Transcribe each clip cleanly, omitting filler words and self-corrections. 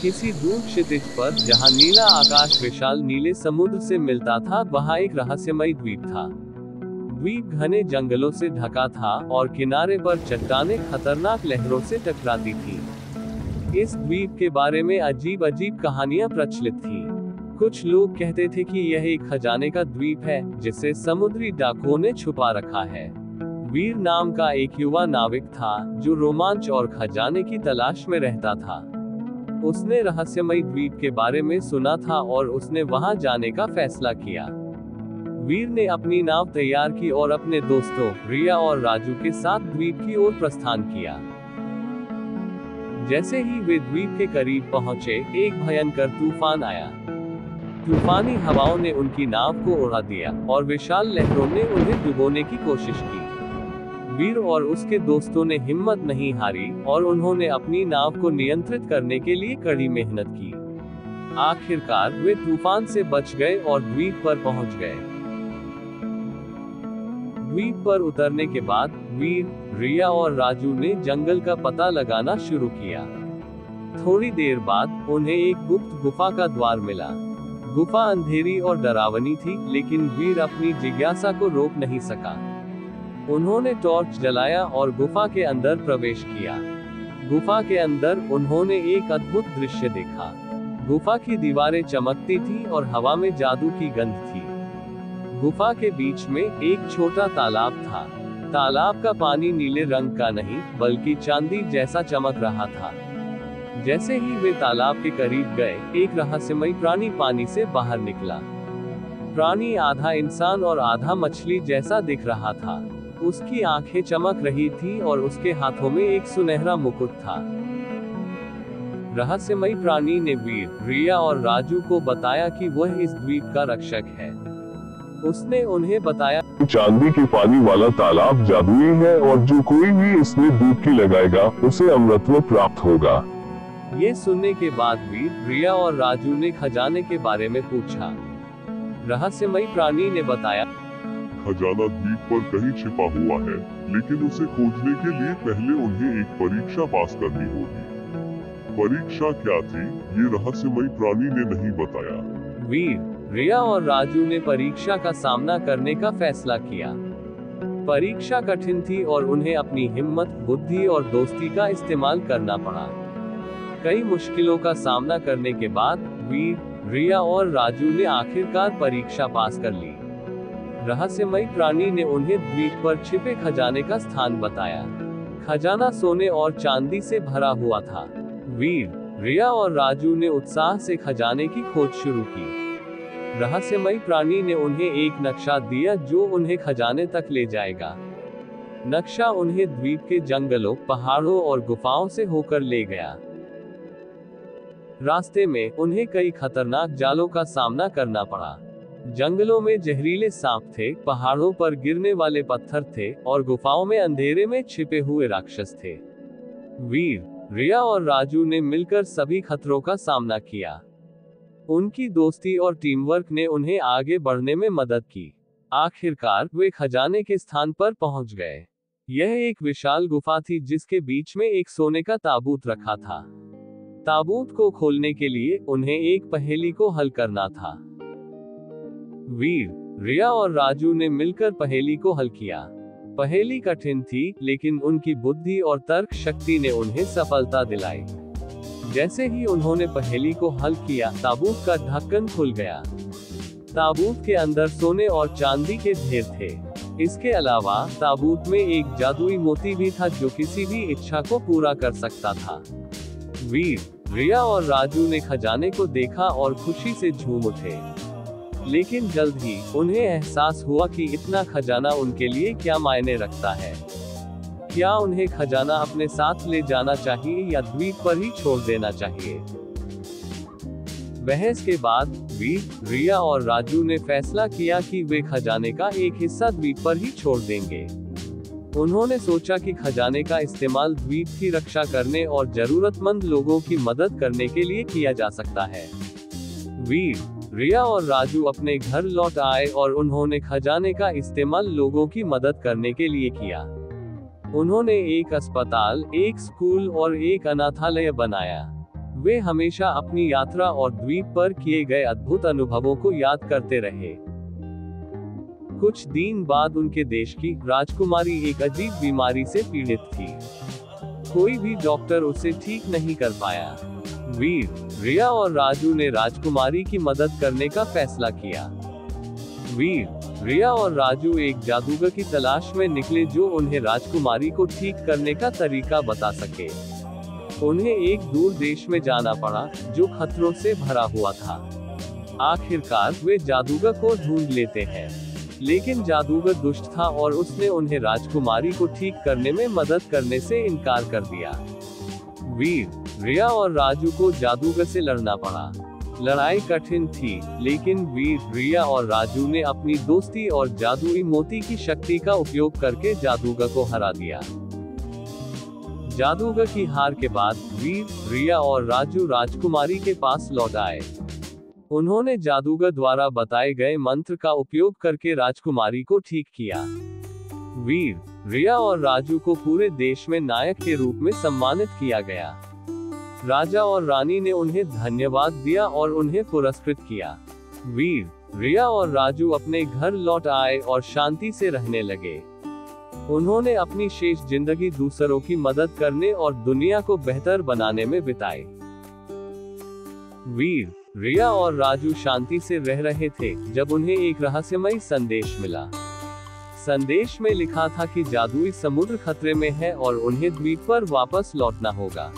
किसी दूर क्षितिज पर, जहां नीला आकाश विशाल नीले समुद्र से मिलता था, वहां एक रहस्यमयी द्वीप था। द्वीप घने जंगलों से ढका था और किनारे पर चट्टानें खतरनाक लहरों से टकराती थी। इस द्वीप के बारे में अजीब अजीब कहानियां प्रचलित थी। कुछ लोग कहते थे कि यह एक खजाने का द्वीप है जिसे समुद्री डाकुओं ने छुपा रखा है। वीर नाम का एक युवा नाविक था जो रोमांच और खजाने की तलाश में रहता था। उसने रहस्यमयी द्वीप के बारे में सुना था और उसने वहां जाने का फैसला किया। वीर ने अपनी नाव तैयार की और अपने दोस्तों रिया और राजू के साथ द्वीप की ओर प्रस्थान किया। जैसे ही वे द्वीप के करीब पहुंचे, एक भयंकर तूफान आया। तूफानी हवाओं ने उनकी नाव को उड़ा दिया और विशाल लहरों ने उन्हें डुबोने की कोशिश की। वीर और उसके दोस्तों ने हिम्मत नहीं हारी और उन्होंने अपनी नाव को नियंत्रित करने के लिए कड़ी मेहनत की। आखिरकार वे तूफान से बच गए और द्वीप पर पहुंच गए। द्वीप पर उतरने के बाद वीर, रिया और राजू ने जंगल का पता लगाना शुरू किया। थोड़ी देर बाद उन्हें एक गुप्त गुफा का द्वार मिला। गुफा अंधेरी और डरावनी थी, लेकिन वीर अपनी जिज्ञासा को रोक नहीं सका। उन्होंने टॉर्च जलाया और गुफा के अंदर प्रवेश किया। गुफा के अंदर उन्होंने एक अद्भुत दृश्य देखा। गुफा की दीवारें चमकती थी और हवा में जादू की गंध थी। गुफा के बीच में एक छोटा तालाब था। तालाब का पानी नीले रंग का नहीं, बल्कि चांदी जैसा चमक रहा था। जैसे ही वे तालाब के करीब गए, एक रहस्यमयी प्राणी पानी से बाहर निकला। प्राणी आधा इंसान और आधा मछली जैसा दिख रहा था। उसकी आंखें चमक रही थी और उसके हाथों में एक सुनहरा मुकुट था। रहस्यमयी प्राणी ने वीर, रिया और राजू को बताया कि वह इस द्वीप का रक्षक है। उसने उन्हें बताया, चांदी के पानी वाला तालाब जादुई है और जो कोई भी इसमें डुबकी लगाएगा उसे अमृतत्व प्राप्त होगा। ये सुनने के बाद वीर, रिया और राजू ने खजाने के बारे में पूछा। रहस्यमयी प्राणी ने बताया, खजाना द्वीप पर कहीं छिपा हुआ है, लेकिन उसे खोजने के लिए पहले उन्हें एक परीक्षा पास करनी होगी। परीक्षा क्या थी, ये रहस्यमयी प्राणी ने नहीं बताया। वीर, रिया और राजू ने परीक्षा का सामना करने का फैसला किया। परीक्षा कठिन थी और उन्हें अपनी हिम्मत, बुद्धि और दोस्ती का इस्तेमाल करना पड़ा। कई मुश्किलों का सामना करने के बाद वीर, रिया और राजू ने आखिरकार परीक्षा पास कर ली। रहस्यमयी प्राणी ने उन्हें द्वीप पर छिपे खजाने का स्थान बताया। खजाना सोने और चांदी से भरा हुआ था। वीर, रिया और राजू ने उत्साह से खजाने की खोज शुरू की। रहस्यमयी प्राणी ने उन्हें एक नक्शा दिया जो उन्हें खजाने तक ले जाएगा। नक्शा उन्हें द्वीप के जंगलों, पहाड़ों और गुफाओं से होकर ले गया। रास्ते में उन्हें कई खतरनाक जालों का सामना करना पड़ा। जंगलों में जहरीले सांप थे, पहाड़ों पर गिरने वाले पत्थर थे और गुफाओं में अंधेरे में छिपे हुए राक्षस थे। वीर, रिया और राजू ने मिलकर सभी खतरों का सामना किया। उनकी दोस्ती और टीम वर्क ने उन्हें आगे बढ़ने में मदद की। आखिरकार वे खजाने के स्थान पर पहुंच गए। यह एक विशाल गुफा थी जिसके बीच में एक सोने का ताबूत रखा था। ताबूत को खोलने के लिए उन्हें एक पहेली को हल करना था। वीर, रिया और राजू ने मिलकर पहेली को हल किया। पहेली कठिन थी, लेकिन उनकी बुद्धि और तर्क शक्ति ने उन्हें सफलता दिलाई। जैसे ही उन्होंने पहेली को हल किया, ताबूत का ढक्कन खुल गया। ताबूत के अंदर सोने और चांदी के ढेर थे। इसके अलावा ताबूत में एक जादुई मोती भी था जो किसी भी इच्छा को पूरा कर सकता था। वीर, रिया और राजू ने खजाने को देखा और खुशी से झूम उठे। लेकिन जल्द ही उन्हें एहसास हुआ कि इतना खजाना उनके लिए क्या मायने रखता है। क्या उन्हें खजाना अपने साथ ले जाना चाहिए या द्वीप पर ही छोड़ देना चाहिए? बहस के बाद वीर, रिया और राजू ने फैसला किया कि वे खजाने का एक हिस्सा द्वीप पर ही छोड़ देंगे। उन्होंने सोचा कि खजाने का इस्तेमाल द्वीप की रक्षा करने और जरूरतमंद लोगों की मदद करने के लिए किया जा सकता है। वीर, रिया और राजू अपने घर लौट आए और उन्होंने खजाने का इस्तेमाल लोगों की मदद करने के लिए किया। उन्होंने एक अस्पताल, एक स्कूल और एक अनाथालय बनाया। वे हमेशा अपनी यात्रा और द्वीप पर किए गए अद्भुत अनुभवों को याद करते रहे। कुछ दिन बाद उनके देश की राजकुमारी एक अजीब बीमारी से पीड़ित थी। कोई भी डॉक्टर उसे ठीक नहीं कर पाया। वीर, रिया और राजू ने राजकुमारी की मदद करने का फैसला किया। वीर, रिया और राजू एक जादूगर की तलाश में निकले जो उन्हें राजकुमारी को ठीक करने का तरीका बता सके। उन्हें एक दूर देश में जाना पड़ा जो खतरों से भरा हुआ था। आखिरकार वे जादूगर को ढूंढ लेते हैं, लेकिन जादूगर दुष्ट था और उसने उन्हें राजकुमारी को ठीक करने में मदद करने से इनकार कर दिया। वीर, रिया और राजू को जादूगर से लड़ना पड़ा। लड़ाई कठिन थी, लेकिन वीर, रिया और राजू ने अपनी दोस्ती और जादुई मोती की शक्ति का उपयोग करके जादूगर को हरा दिया। जादूगर की हार के बाद वीर, रिया और राजू राजकुमारी के पास लौट आए। उन्होंने जादूगर द्वारा बताए गए मंत्र का उपयोग करके राजकुमारी को ठीक किया। वीर, रिया और राजू को पूरे देश में नायक के रूप में सम्मानित किया गया। राजा और रानी ने उन्हें धन्यवाद दिया और उन्हें पुरस्कृत किया। वीर, रिया और राजू अपने घर लौट आए और शांति से रहने लगे। उन्होंने अपनी शेष जिंदगी दूसरों की मदद करने और दुनिया को बेहतर बनाने में बिताई। वीर, रिया और राजू शांति से रह रहे थे जब उन्हें एक रहस्यमयी संदेश मिला। संदेश में लिखा था कि जादुई समुद्र खतरे में है और उन्हें द्वीप पर वापस लौटना होगा।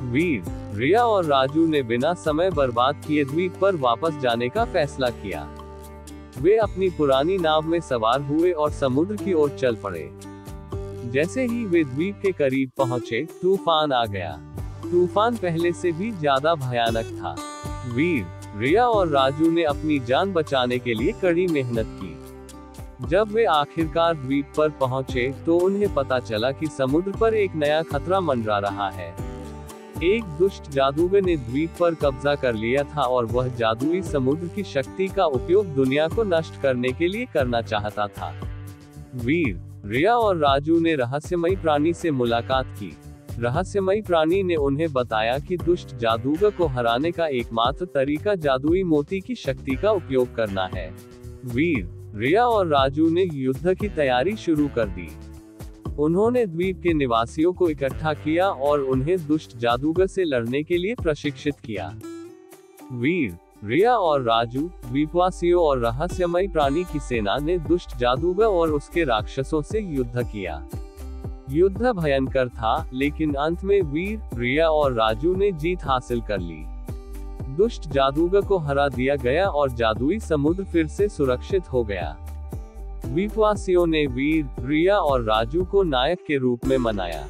वीर, रिया और राजू ने बिना समय बर्बाद किए द्वीप पर वापस जाने का फैसला किया। वे अपनी पुरानी नाव में सवार हुए और समुद्र की ओर चल पड़े। जैसे ही वे द्वीप के करीब पहुंचे, तूफान आ गया। तूफान पहले से भी ज्यादा भयानक था। वीर, रिया और राजू ने अपनी जान बचाने के लिए कड़ी मेहनत की। जब वे आखिरकार द्वीप पर पहुंचे, तो उन्हें पता चला कि समुद्र पर एक नया खतरा मंडरा रहा है। एक दुष्ट जादूगर ने द्वीप पर कब्जा कर लिया था और वह जादुई समुद्र की शक्ति का उपयोग दुनिया को नष्ट करने के लिए करना चाहता था। वीर, रिया और राजू ने रहस्यमयी प्राणी से मुलाकात की। रहस्यमयी प्राणी ने उन्हें बताया कि दुष्ट जादूगर को हराने का एकमात्र तरीका जादुई मोती की शक्ति का उपयोग करना है। वीर, रिया और राजू ने युद्ध की तैयारी शुरू कर दी। उन्होंने द्वीप के निवासियों को इकट्ठा किया और उन्हें दुष्ट जादूगर से लड़ने के लिए प्रशिक्षित किया। वीर, रिया और राजू, द्वीपवासियों और रहस्यमयी प्राणी की सेना ने दुष्ट जादूगर और उसके राक्षसों से युद्ध किया। युद्ध भयंकर था, लेकिन अंत में वीर, रिया और राजू ने जीत हासिल कर ली। दुष्ट जादूगर को हरा दिया गया और जादुई समुद्र फिर से सुरक्षित हो गया। द्वीपवासियों ने वीर, रिया और राजू को नायक के रूप में मनाया।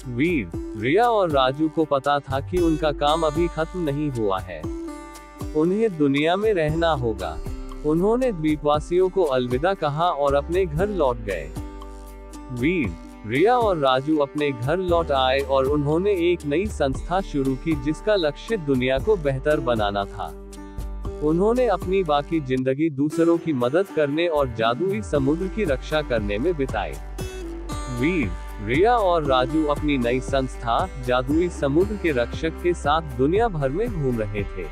वीर, रिया और राजू को पता था कि उनका काम अभी खत्म नहीं हुआ है। उन्हें दुनिया में रहना होगा। उन्होंने द्वीपवासियों को अलविदा कहा और अपने घर लौट गए। वीर, रिया और राजू अपने घर लौट आए और उन्होंने एक नई संस्था शुरू की जिसका लक्ष्य दुनिया को बेहतर बनाना था। उन्होंने अपनी बाकी जिंदगी दूसरों की मदद करने और जादुई समुद्र की रक्षा करने में बिताई। वीर, रिया और राजू अपनी नई संस्था जादुई समुद्र के रक्षक के साथ दुनिया भर में घूम रहे थे।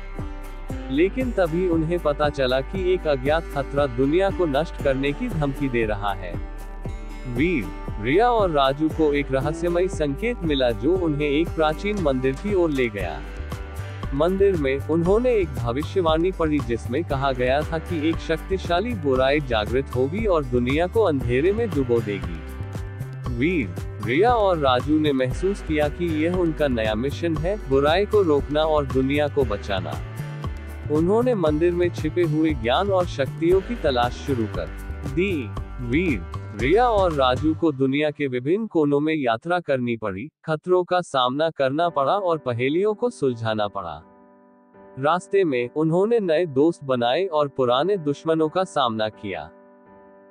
लेकिन तभी उन्हें पता चला कि एक अज्ञात खतरा दुनिया को नष्ट करने की धमकी दे रहा है। वीर, रिया और राजू को एक रहस्यमयी संकेत मिला जो उन्हें एक प्राचीन मंदिर की ओर ले गया। मंदिर में उन्होंने एक भविष्यवाणी पढ़ी जिसमें कहा गया था कि एक शक्तिशाली बुराई जागृत होगी और दुनिया को अंधेरे में डुबो देगी। वीर, रिया और राजू ने महसूस किया कि यह उनका नया मिशन है, बुराई को रोकना और दुनिया को बचाना। उन्होंने मंदिर में छिपे हुए ज्ञान और शक्तियों की तलाश शुरू कर दी। वीर, रिया और राजू को दुनिया के विभिन्न कोनों में यात्रा करनी पड़ी, खतरों का सामना करना पड़ा और पहेलियों को सुलझाना पड़ा। रास्ते में उन्होंने नए दोस्त बनाए और पुराने दुश्मनों का सामना किया।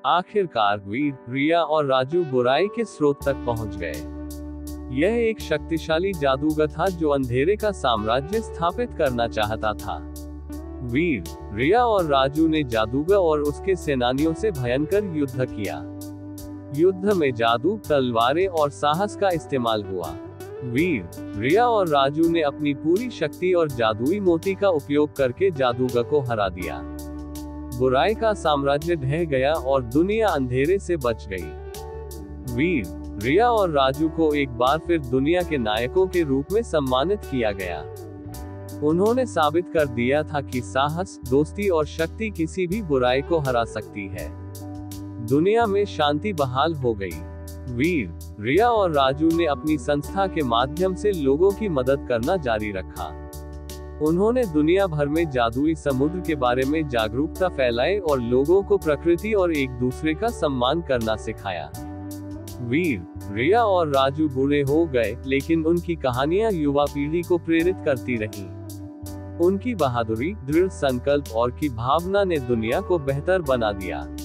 आखिरकार वीर, रिया और राजू बुराई के स्रोत तक पहुंच गए। यह एक शक्तिशाली जादूगर था जो अंधेरे का साम्राज्य स्थापित करना चाहता था। वीर, रिया और राजू ने जादूगर और उसके सेनानियों से भयंकर युद्ध किया। युद्ध में जादू, तलवारें और साहस का इस्तेमाल हुआ। वीर, रिया और राजू ने अपनी पूरी शक्ति और जादुई मोती का उपयोग करके जादूगर को हरा दिया। बुराई का साम्राज्य ढह गया और दुनिया अंधेरे से बच गई। वीर, रिया और राजू को एक बार फिर दुनिया के नायकों के रूप में सम्मानित किया गया। उन्होंने साबित कर दिया था कि साहस, दोस्ती और शक्ति किसी भी बुराई को हरा सकती है। दुनिया में शांति बहाल हो गई। वीर, रिया और राजू ने अपनी संस्था के माध्यम से लोगों की मदद करना जारी रखा। उन्होंने दुनिया भर में जादुई समुद्र के बारे में जागरूकता फैलाई और लोगों को प्रकृति और एक दूसरे का सम्मान करना सिखाया। वीर, रिया और राजू बूढ़े हो गए, लेकिन उनकी कहानियां युवा पीढ़ी को प्रेरित करती रहीं। उनकी बहादुरी, दृढ़ संकल्प और की भावना ने दुनिया को बेहतर बना दिया।